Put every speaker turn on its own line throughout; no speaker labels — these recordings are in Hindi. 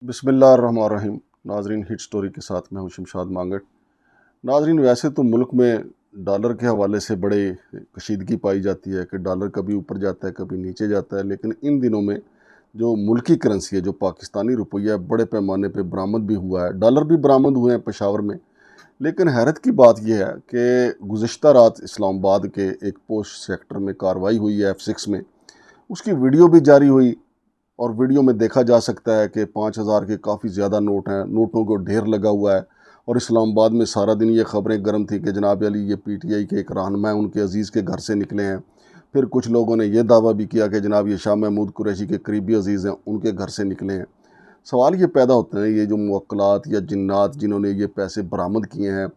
बिस्मिल्लाहिर्रहमानिर्रहीम। नाजरीन, हिट स्टोरी के साथ मैं हूं शमशाद मांगट। नाजरीन, वैसे तो मुल्क में डॉलर के हवाले से बड़े कशीदगी पाई जाती है कि डॉलर कभी ऊपर जाता है कभी नीचे जाता है, लेकिन इन दिनों में जो मुल्की करेंसी है, जो पाकिस्तानी रुपया है, बड़े पैमाने पे बरामद भी हुआ है। डॉलर भी बरामद हुए हैं पेशावर में। लेकिन हैरत की बात यह है कि गुज़िश्ता रात इस्लामाबाद के एक पोस्ट सेक्टर में कार्रवाई हुई है F6 में। उसकी वीडियो भी जारी हुई और वीडियो में देखा जा सकता है कि 5,000 के काफ़ी ज़्यादा नोट हैं, नोटों को ढेर लगा हुआ है। और इस्लामाबाद में सारा दिन ये ख़बरें गर्म थी कि जनाब अली ये PTI के एक रहनुमा उनके अजीज़ के घर से निकले हैं। फिर कुछ लोगों ने यह दावा भी किया कि जनाब ये शाह महमूद कुरैशी के करीबी अजीज़ हैं, उनके घर से निकले हैं। सवाल ये पैदा होते हैं, ये जो मुवक्किलात या जिन्नात जिन्होंने ये पैसे बरामद किए हैं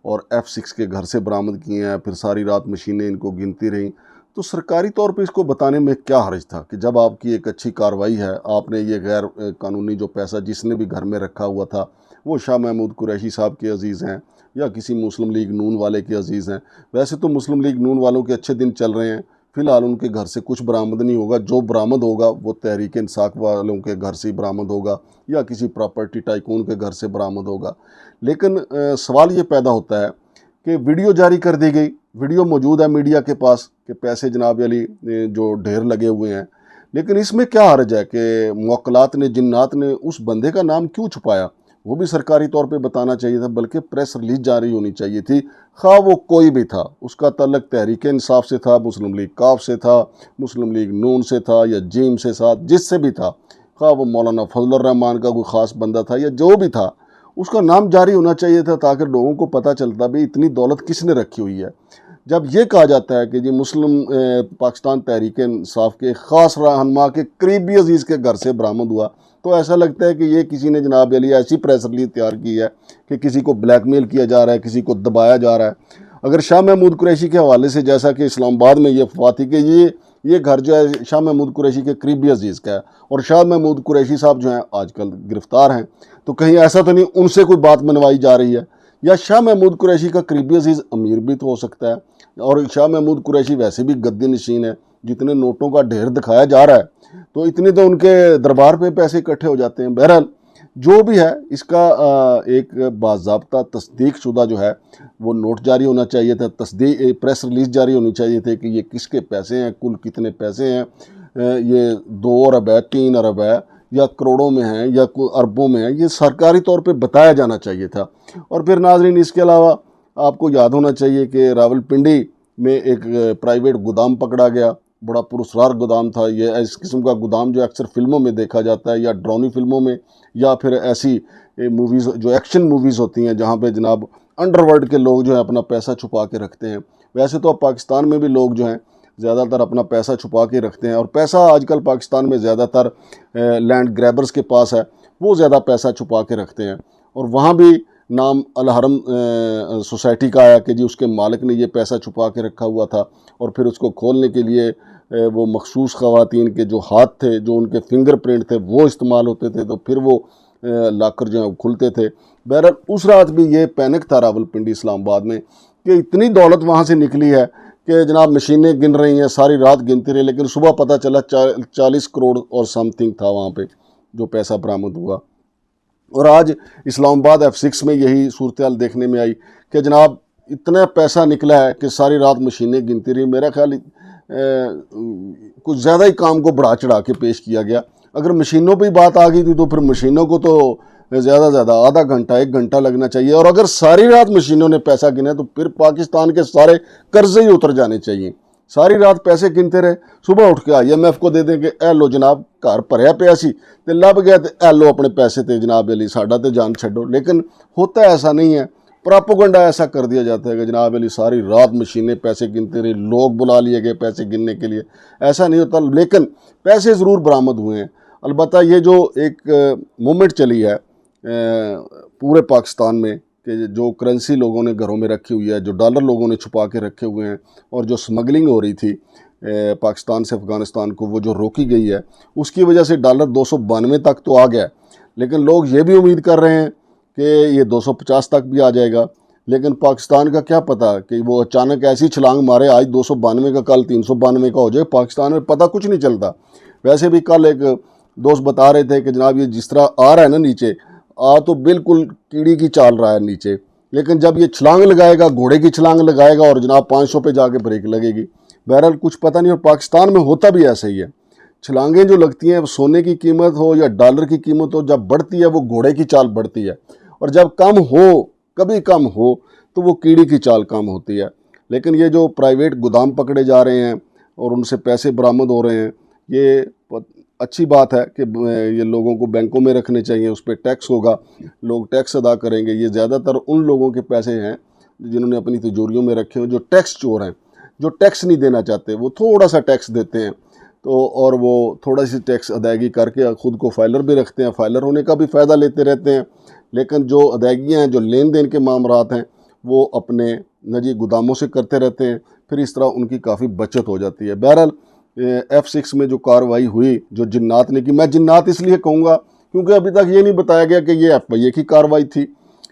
और F6 के घर से बरामद किए हैं, फिर सारी रात मशीनें इनको गिनती रहीं, तो सरकारी तौर पे इसको बताने में क्या हर्ज था कि जब आपकी एक अच्छी कार्रवाई है, आपने ये गैर कानूनी जो पैसा जिसने भी घर में रखा हुआ था वो शाह महमूद कुरैशी साहब के अजीज़ हैं या किसी मुस्लिम लीग नून वाले के अजीज़ हैं। वैसे तो मुस्लिम लीग नून वालों के अच्छे दिन चल रहे हैं, फ़िलहाल उनके घर से कुछ बरामद नहीं होगा। जो बरामद होगा वो तहरीक इंसाफ वालों के घर से ही बरामद होगा या किसी प्रॉपर्टी टाइकून के घर से बरामद होगा। लेकिन सवाल ये पैदा होता है कि वीडियो जारी कर दी गई, वीडियो मौजूद है मीडिया के पास कि पैसे जनाब अली जो ढेर लगे हुए हैं, लेकिन इसमें क्या हर्ज है कि मुवक्किलात ने, जिन्नात ने उस बंदे का नाम क्यों छुपाया? वो भी सरकारी तौर पे बताना चाहिए था, बल्कि प्रेस रिलीज जारी होनी चाहिए थी। खा वो कोई भी था, उसका तल्लक तहरीक इंसाफ से था, मुस्लिम लीग काफ से था, मुस्लिम लीग नून से था या जीम से साथ जिससे भी था, खा वो मौलाना फजलुर रहमान का कोई ख़ास बंदा था या जो भी था, उसका नाम जारी होना चाहिए था ताकि लोगों को पता चलता भी इतनी दौलत किसने रखी हुई है। जब ये कहा जाता है कि जी मुस्लिम पाकिस्तान तहरीक इंसाफ के ख़ास रहनुमा के करीबी अजीज़ के घर से बरामद हुआ, तो ऐसा लगता है कि ये किसी ने जनाब अली ऐसी प्रेस रिलीज तैयार की है कि किसी को ब्लैकमेल किया जा रहा है, किसी को दबाया जा रहा है। अगर शाह महमूद कुरैशी के हवाले से, जैसा कि इस्लामाबाद में ये अफवाह थी कि ये घर जो है शाह महमूद कुरैशी के करीबी अजीज़ का है और शाह महमूद कुरैशी साहब जो हैं आजकल गिरफ़्तार हैं, तो कहीं ऐसा तो नहीं उनसे कोई बात मनवाई जा रही है? या शाह महमूद कुरैशी का करीबी अजीज़ अमीर भी तो हो सकता है, और शाह महमूद कुरैशी वैसे भी गद्दी नशीन है। जितने नोटों का ढेर दिखाया जा रहा है तो इतने तो उनके दरबार पे पैसे इकट्ठे हो जाते हैं। बहरहाल जो भी है, इसका एक बाज़ाब्ता तस्दीक शुदा जो है वो नोट जारी होना चाहिए था, तस्दीक प्रेस रिलीज जारी होनी चाहिए थे कि ये किसके पैसे हैं, कुल कितने पैसे हैं, ये 2 अरब है, 3 अरब है या करोड़ों में हैं या अरबों में हैं, ये सरकारी तौर पे बताया जाना चाहिए था। और फिर नाजरीन, इसके अलावा आपको याद होना चाहिए कि रावलपिंडी में एक प्राइवेट गोदाम पकड़ा गया, बड़ा पुरस्कार गोदाम था। ये इस किस्म का गोदाम जो अक्सर फिल्मों में देखा जाता है, या ड्रामी फिल्मों में, या फिर ऐसी मूवीज़ जो एक्शन मूवीज़ होती हैं जहाँ पे जनाब अंडरवर्ल्ड के लोग जो है अपना पैसा छुपा के रखते हैं। वैसे तो अब पाकिस्तान में भी लोग जो हैं ज़्यादातर अपना पैसा छुपा के रखते हैं, और पैसा आजकल पाकिस्तान में ज़्यादातर लैंड ग्रैबर्स के पास है, वो ज़्यादा पैसा छुपा के रखते हैं। और वहाँ भी नाम अल हरम सोसाइटी का आया कि जी उसके मालिक ने ये पैसा छुपा के रखा हुआ था, और फिर उसको खोलने के लिए वो मखसूस ख़वातीन के जो हाथ थे, जो उनके फिंगरप्रिंट थे, वो इस्तेमाल होते थे, तो फिर वो लाकर जो है खुलते थे। बहरहाल उस रात भी ये पैनिक था रावलपिंडी इस्लामाबाद में कि इतनी दौलत वहाँ से निकली है कि जनाब मशीनें गिन रही हैं, सारी रात गिनती रही, लेकिन सुबह पता चला 40 करोड़ और समथिंग था वहाँ पे जो पैसा बरामद हुआ। और आज इस्लामाबाद F6 में यही सूरत हाल देखने में आई कि जनाब इतना पैसा निकला है कि सारी रात मशीनें गिनती रही। मेरा ख्याल कुछ ज़्यादा ही काम को बढ़ा चढ़ा के पेश किया गया। अगर मशीनों पे ही बात आ गई थी तो फिर मशीनों को तो ज़्यादा से ज़्यादा आधा घंटा 1 घंटा लगना चाहिए, और अगर सारी रात मशीनों ने पैसा गिना तो फिर पाकिस्तान के सारे कर्जे ही उतर जाने चाहिए। सारी रात पैसे गिनते रहे, सुबह उठ के IMF को दे देंगे, ए लो जनाब घर भरया पिया सी ते लब गया, तो ए लो अपने पैसे ते जनाब अली साडा ते जान छड्डो। लेकिन होता ऐसा नहीं है, प्रोपेगेंडा ऐसा कर दिया जाता है कि जनाब अली सारी रात मशीनें पैसे गिनते रही, लोग बुला लिए गए पैसे गिनने के लिए। ऐसा नहीं होता, लेकिन पैसे ज़रूर बरामद हुए हैं। अलबत्ता ये जो एक मूवमेंट चली है पूरे पाकिस्तान में कि जो करेंसी लोगों ने घरों में रखी हुई है, जो डॉलर लोगों ने छुपा के रखे हुए हैं, और जो स्मगलिंग हो रही थी पाकिस्तान से अफ़गानिस्तान को, वो जो रोकी गई है, उसकी वजह से डॉलर 292 तक तो आ गया। लेकिन लोग ये भी उम्मीद कर रहे हैं कि ये 250 तक भी आ जाएगा। लेकिन पाकिस्तान का क्या पता कि वो अचानक ऐसी छलांग मारे, आज 292 का कल 392 का हो जाए। पाकिस्तान में पता कुछ नहीं चलता। वैसे भी कल एक दोस्त बता रहे थे कि जनाब ये जिस तरह आ रहा है ना नीचे, तो बिल्कुल कीड़ी की चाल रहा है नीचे, लेकिन जब ये छलांग लगाएगा, घोड़े की छलांग लगाएगा और जनाब 500 पे जाके ब्रेक लगेगी। बहरहाल कुछ पता नहीं, और पाकिस्तान में होता भी ऐसा ही है। छलांगें जो लगती हैं, सोने की कीमत हो या डॉलर की कीमत हो, जब बढ़ती है वो घोड़े की चाल बढ़ती है, और जब कम हो, कभी कम हो, तो वो कीड़ी की चाल कम होती है। लेकिन ये जो प्राइवेट गोदाम पकड़े जा रहे हैं और उनसे पैसे बरामद हो रहे हैं, ये अच्छी बात है कि ये लोगों को बैंकों में रखने चाहिए, उस पर टैक्स होगा, लोग टैक्स अदा करेंगे। ये ज़्यादातर उन लोगों के पैसे हैं जिन्होंने अपनी तिजोरियों में रखे हैं, जो टैक्स चोर हैं, जो टैक्स नहीं देना चाहते, वो थोड़ा सा टैक्स देते हैं, तो और वो थोड़ा सी टैक्स अदायगी करके ख़ुद को फाइलर भी रखते हैं, फाइलर होने का भी फ़ायदा लेते रहते हैं। लेकिन जो अदायगियाँ हैं, जो लेन देन के मामलात हैं, वो अपने निजी गोदामों से करते रहते हैं, फिर इस तरह उनकी काफ़ी बचत हो जाती है। बहरहाल F6 में जो कार्रवाई हुई, जो जिन्नात ने की, मैं जिन्नात इसलिए कहूँगा क्योंकि अभी तक ये नहीं बताया गया कि ये FIA की कार्रवाई थी,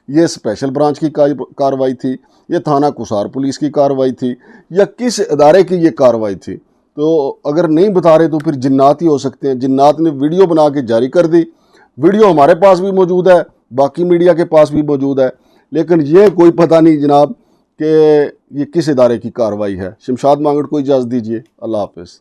ये स्पेशल ब्रांच की कार्रवाई थी, ये थाना कुसार पुलिस की कार्रवाई थी, या किस इदारे की ये कार्रवाई थी। तो अगर नहीं बता रहे तो फिर जिन्नात ही हो सकते हैं। जिन्नात ने वीडियो बना के जारी कर दी, वीडियो हमारे पास भी मौजूद है, बाकी मीडिया के पास भी मौजूद है, लेकिन ये कोई पता नहीं जनाब कि ये किस इदारे की कार्रवाई है। शमशाद मांगट को इजाज़त दीजिए। अल्लाह हाफ़िज़।